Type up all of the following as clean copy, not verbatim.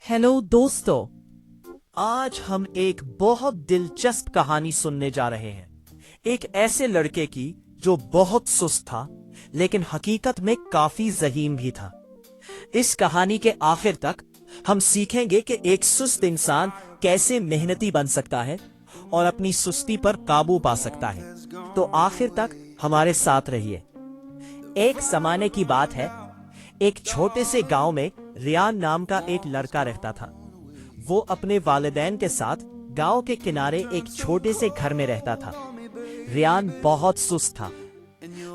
Hello दोस्तों, आज हम एक बहुत दिलचस्प कहानी सुनने जा रहे हैं। एक ऐसे लड़के की जो बहुत सुस्त था लेकिन हकीकत में काफी ज़हीम भी था। इस कहानी के आखिर तक हम सीखेंगे कि एक सुस्त इंसान कैसे मेहनती बन सकता है और अपनी सुस्ती पर काबू पा सकता है। तो आखिर तक हमारे साथ रहिए। एक जमाने की बात है, एक छोटे से गांव में रियान नाम का एक लड़का रहता था। वो अपने वालिदैन के साथ गांव के किनारे एक छोटे से घर में रहता था। रियान बहुत सुस्त था।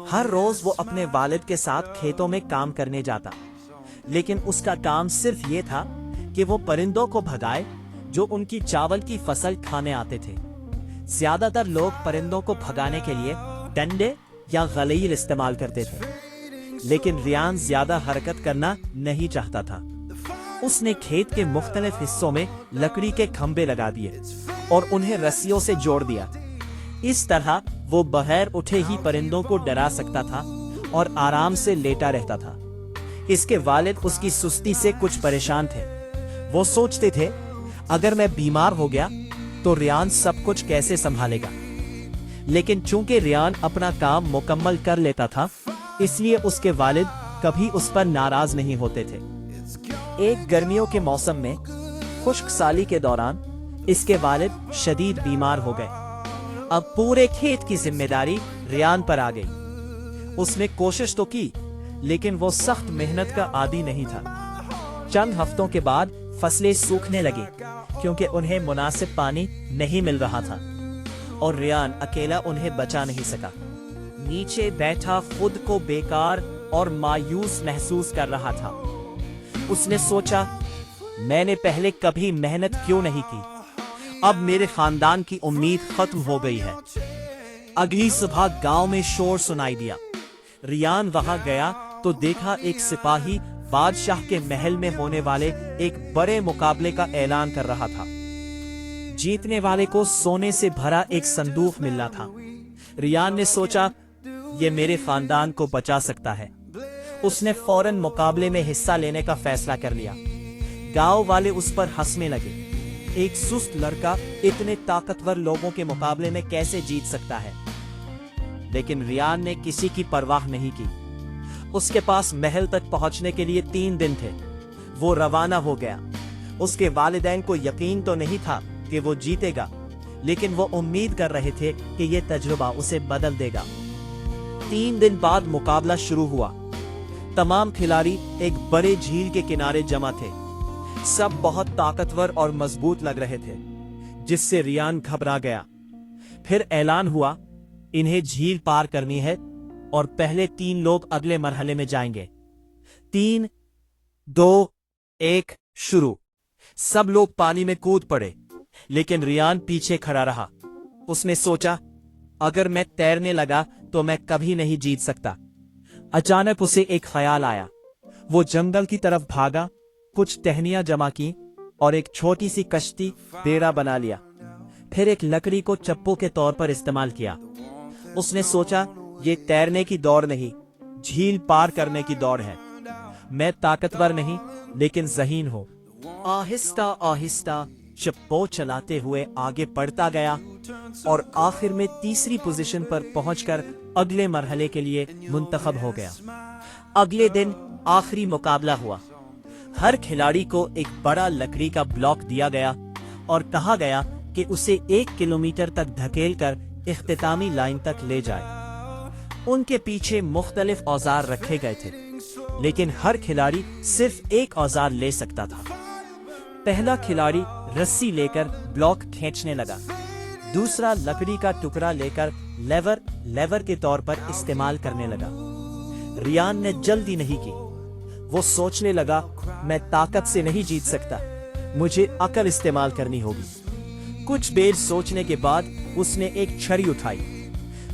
हर रोज वो अपने वालिद के साथ खेतों में काम करने जाता, लेकिन उसका काम सिर्फ ये था कि वो परिंदों को भगाए जो उनकी चावल की फसल खाने आते थे। ज्यादातर लोग परिंदों को भगाने के लिए डंडे या गलील इस्तेमाल करते थे, लेकिन रियान ज्यादा हरकत करना नहीं चाहता था। उसने खेत के मुख्तलिफ हिस्सों में लकड़ी के खंभे लगा दिए और उन्हें रस्सियों से जोड़ दिया। इस तरह वो बगैर उठे ही परिंदों को डरा सकता था और आराम से लेटा रहता था। इसके वालिद उसकी सुस्ती से कुछ परेशान थे। वो सोचते थे, अगर मैं बीमार हो गया तो रियान सब कुछ कैसे संभालेगा। लेकिन चूंकि रियान अपना काम मुकम्मल कर लेता था, इसलिए उसके वालिद कभी उस पर नाराज नहीं होते थे। एक गर्मियों के मौसम में खुश्क साली के दौरान इसके वालिद शदीद बीमार हो गए। अब पूरे खेत की जिम्मेदारी रियान पर आ गई। उसने कोशिश तो की, लेकिन वो सख्त मेहनत का आदी नहीं था। चंद हफ्तों के बाद फसलें सूखने लगी क्योंकि उन्हें मुनासिब पानी नहीं मिल रहा था और रियान अकेला उन्हें बचा नहीं सका। नीचे बैठा खुद को बेकार और मायूस महसूस कर रहा था। उसने सोचा, मैंने पहले कभी मेहनत क्यों नहीं की। अब मेरे खानदान की उम्मीद खत्म हो गई है। अगली सुबह गांव में शोर सुनाई दिया। रियान वहां गया तो देखा एक सिपाही बादशाह के महल में होने वाले एक बड़े मुकाबले का ऐलान कर रहा था। जीतने वाले को सोने से भरा एक संदूक मिलना था। रियान ने सोचा, ये मेरे खानदान को बचा सकता है। उसने फौरन मुकाबले में हिस्सा लेने का फैसला कर लिया। गांव वाले उस पर हंसने लगे। एक सुस्त लड़का इतने ताकतवर लोगों के मुकाबले में कैसे जीत सकता है। लेकिन रियान ने किसी की परवाह नहीं की। उसके पास महल तक पहुंचने के लिए 3 दिन थे। वो रवाना हो गया। उसके वालिदैन को यकीन तो नहीं था कि वो जीतेगा, लेकिन वो उम्मीद कर रहे थे कि यह तजुर्बा उसे बदल देगा। 3 दिन बाद मुकाबला शुरू हुआ। तमाम खिलाड़ी एक बड़े झील के किनारे जमा थे। सब बहुत ताकतवर और मजबूत लग रहे थे, जिससे रियान घबरा गया। फिर ऐलान हुआ, इन्हें झील पार करनी है और पहले 3 लोग अगले मरहले में जाएंगे। 3, 2, 1 शुरू। सब लोग पानी में कूद पड़े, लेकिन रियान पीछे खड़ा रहा। उसने सोचा, अगर मैं तैरने लगा तो मैं कभी नहीं जीत सकता। अचानक उसे एक ख्याल आया। वो जंगल की तरफ भागा, कुछ टहनियां जमा की और एक छोटी सी कश्ती बेड़ा बना लिया। फिर एक लकड़ी को चप्पू के तौर पर इस्तेमाल किया। उसने सोचा, ये तैरने की दौड़ नहीं, झील पार करने की दौड़ है। मैं ताकतवर नहीं, लेकिन ज़हीन हूं। आहिस्ता आहिस्ता चप्पू चलाते हुए आगे बढ़ता गया और आखिर में तीसरी पोजीशन पर पहुंचकर अगले मरहले के लिए मुंतखब हो गया। अगले दिन आखिरी मुकाबला हुआ। हर खिलाड़ी को एक बड़ा लकड़ी का ब्लॉक दिया गया और कहा गया कि उसे 1 किलोमीटर तक धकेलकर इख्तितामी लाइन तक ले जाए। उनके पीछे मुख्तलिफ औजार रखे गए थे, लेकिन हर खिलाड़ी सिर्फ एक औजार ले सकता था। पहला खिलाड़ी रस्सी लेकर ब्लॉक खींचने लगा। दूसरा लकड़ी का टुकड़ा लेकर लेवर के तौर पर इस्तेमाल करने लगा। रियान ने जल्दी नहीं की। वो सोचने लगा, मैं ताकत से नहीं जीत सकता, मुझे अकल इस्तेमाल करनी होगी। कुछ देर सोचने के बाद उसने एक छड़ी उठाई।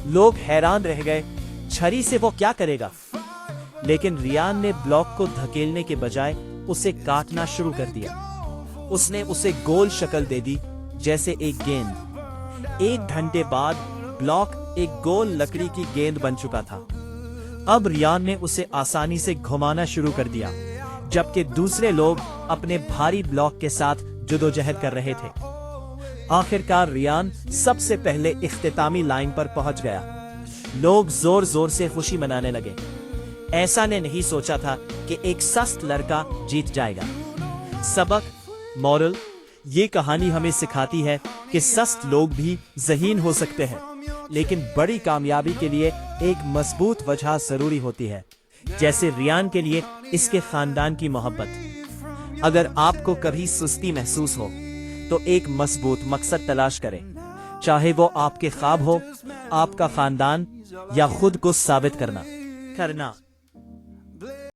लोग हैरान रह गए, छड़ी से वो क्या करेगा। लेकिन रियान ने ब्लॉक को धकेलने के बजाय उसे काटना शुरू कर दिया। उसने उसे गोल शक्ल दे दी, जैसे एक गेंद। 1 घंटे बाद ब्लॉक एक गोल लकड़ी की गेंद बन चुका था। अब रियान ने उसे आसानी से घुमाना शुरू कर दिया, जबकि दूसरे लोग اپنے بھاری بلاک کے ساتھ جدوجہد کر رہے تھے۔ آخرکار ریان سب سے پہلے اختتامی لائن پر پہنچ گیا۔ لوگ زور زور سے خوشی منانے لگے۔ ایسا نے نہیں سوچا تھا کہ ایک سست لڑکا جیت جائے گا۔ سبق مورل، یہ کہانی ہمیں سکھاتی ہے کہ سست لوگ بھی ذہین ہو سکتے ہیں، لیکن بڑی کامیابی کے لیے ایک مضبوط وجہ ضروری ہوتی ہے، جیسے ریان کے لیے اس کے خاندان کی محبت۔ اگر آپ کو کبھی سستی محسوس ہو تو ایک مضبوط مقصد تلاش کریں، چاہے وہ آپ کے خواب ہو، آپ کا خاندان، یا خود کو ثابت کرنا۔